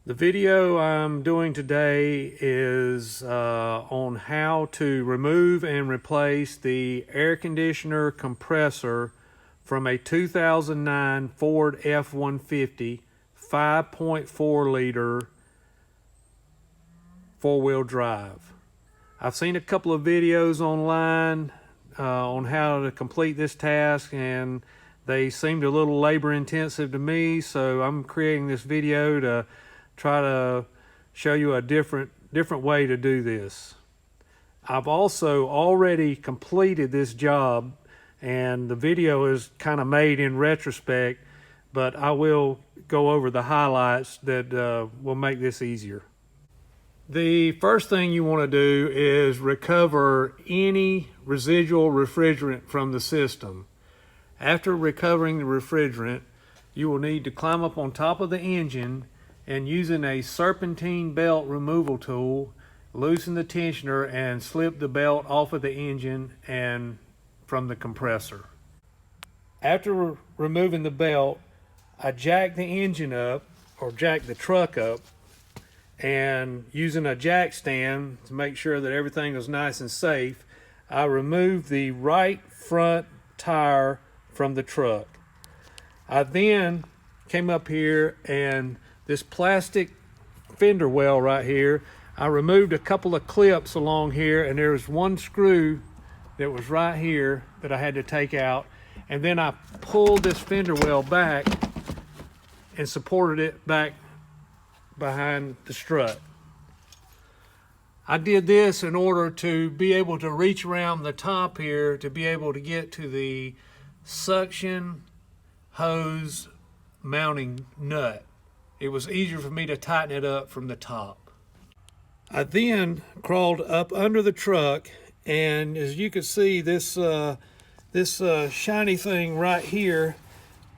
The video I'm doing today is on how to remove and replace the air conditioner compressor from a 2009 Ford F-150 5.4 liter four-wheel drive. I've seen a couple of videos online on how to complete this task, and they seemed a little labor intensive to me, so I'm creating this video to try to show you a different way to do this. I've also already completed this job, and the video is kind of made in retrospect, but I will go over the highlights that will make this easier. The first thing you want to do is recover any residual refrigerant from the system. After recovering the refrigerant, you will need to climb up on top of the engine and, using a serpentine belt removal tool, loosen the tensioner and slip the belt off of the engine and from the compressor. After removing the belt, I jack the engine up, or jack the truck up, and using a jack stand to make sure that everything is nice and safe, I removed the right front tire from the truck. I then came up here, and this plastic fender well right here, I removed a couple of clips along here, and there was one screw that was right here that I had to take out, and then I pulled this fender well back and supported it back behind the strut. I did this in order to be able to reach around the top here to be able to get to the suction hose mounting nut. It was easier for me to tighten it up from the top. I then crawled up under the truck, and as you can see, this shiny thing right here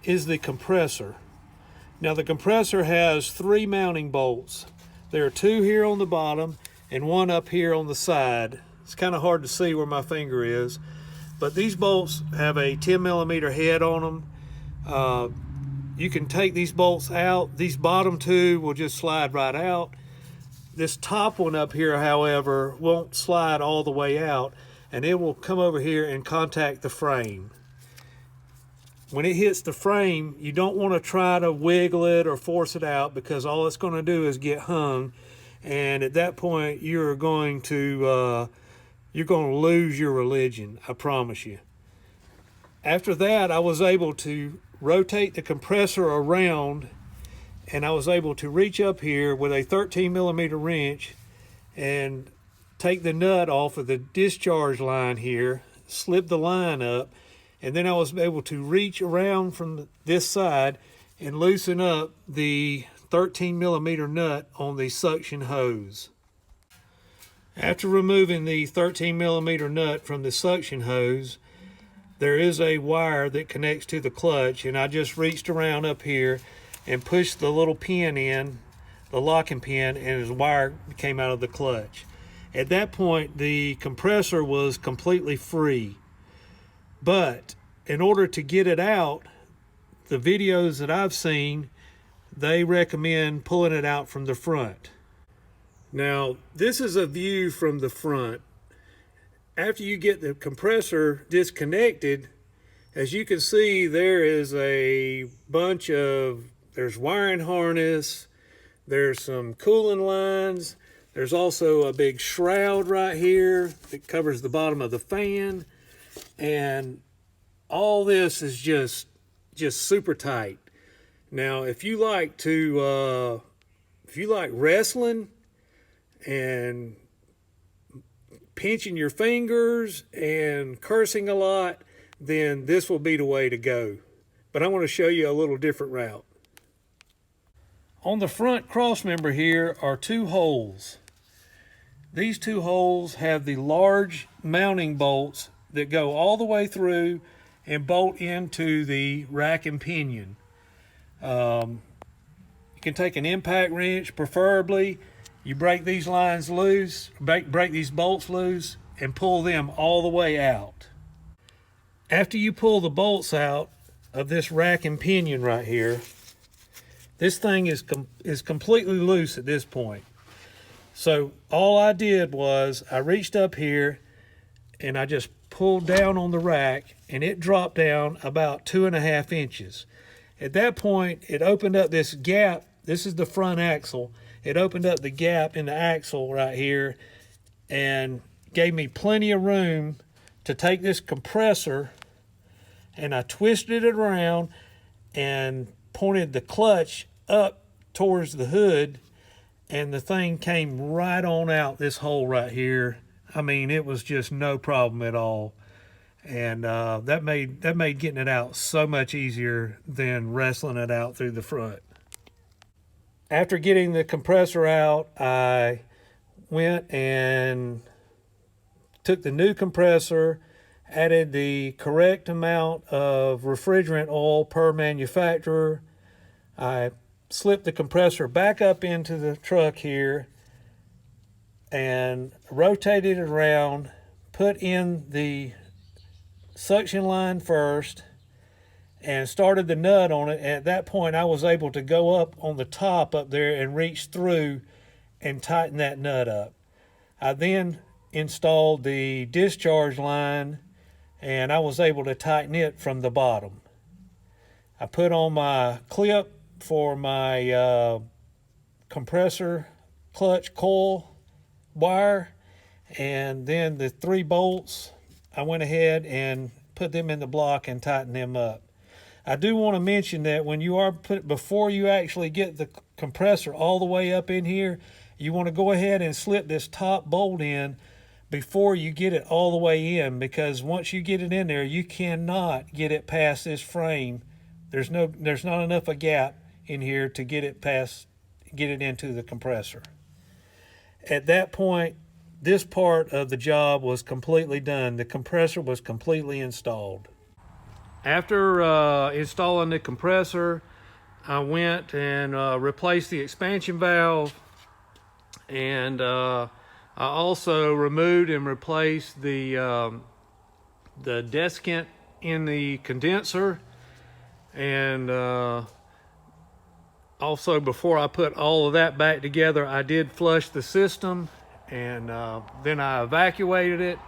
is the compressor. Now, the compressor has 3 mounting bolts. There are 2 here on the bottom and 1 up here on the side. It's kind of hard to see where my finger is, but these bolts have a 10mm head on them. You can take these bolts out. These bottom 2 will just slide right out. This top one up here, however, won't slide all the way out, and it will come over here and contact the frame. When it hits the frame, you don't want to try to wiggle it or force it out, because all it's going to do is get hung, and at that point you're going to lose your religion, I promise you. After that, I was able to rotate the compressor around, and I was able to reach up here with a 13mm wrench and take the nut off of the discharge line here, slip the line up, and then I was able to reach around from this side and loosen up the 13mm nut on the suction hose. After removing the 13mm nut from the suction hose, there is a wire that connects to the clutch, and I just reached around up here and pushed the little pin in, the locking pin, and the wire came out of the clutch. At that point, the compressor was completely free. But in order to get it out, the videos that I've seen, they recommend pulling it out from the front. Now, this is a view from the front. After you get the compressor disconnected, as you can see, there is a bunch of, there's wiring harness, there's some cooling lines, there's also a big shroud right here that covers the bottom of the fan, and all this is just super tight. Now, if you like wrestling and pinching your fingers and cursing a lot, then this will be the way to go. But I want to show you a little different route. On the front crossmember here are 2 holes. These 2 holes have the large mounting bolts that go all the way through and bolt into the rack and pinion. You can take an impact wrench, preferably. You break these lines loose, break these bolts loose, and pull them all the way out. After you pull the bolts out of this rack and pinion right here, This thing is completely loose at this point. So all I did was I reached up here and I just pulled down on the rack, and it dropped down about 2.5 inches. At that point, it opened up this gap. This is the front axle. It opened up the gap in the axle right here and gave me plenty of room to take this compressor, and I twisted it around and pointed the clutch up towards the hood, and the thing came right on out this hole right here. I mean, it was just no problem at all. And that made getting it out so much easier than wrestling it out through the front. After getting the compressor out, I went and took the new compressor, added the correct amount of refrigerant oil per manufacturer. I slipped the compressor back up into the truck here and rotated it around, put in the suction line first, and started the nut on it. At that point, I was able to go up on the top up there and reach through and tighten that nut up. I then installed the discharge line, and I was able to tighten it from the bottom. I put on my clip for my compressor clutch coil wire, and then the 3 bolts, I went ahead and put them in the block and tightened them up. I do want to mention that when you are before you actually get the compressor all the way up in here, you want to go ahead and slip this top bolt in before you get it all the way in, because once you get it in there, you cannot get it past this frame. There's not enough a gap in here to get it into the compressor. At that point, this part of the job was completely done. The compressor was completely installed. After installing the compressor, I went and replaced the expansion valve, and I also removed and replaced the desiccant in the condenser, and also, before I put all of that back together, I did flush the system, and then I evacuated it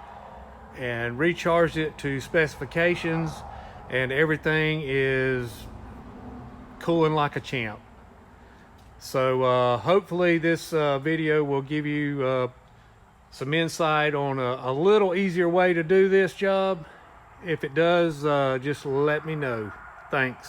and recharged it to specifications, and everything is cooling like a champ. So hopefully this video will give you some insight on a little easier way to do this job. If it does, just let me know. Thanks.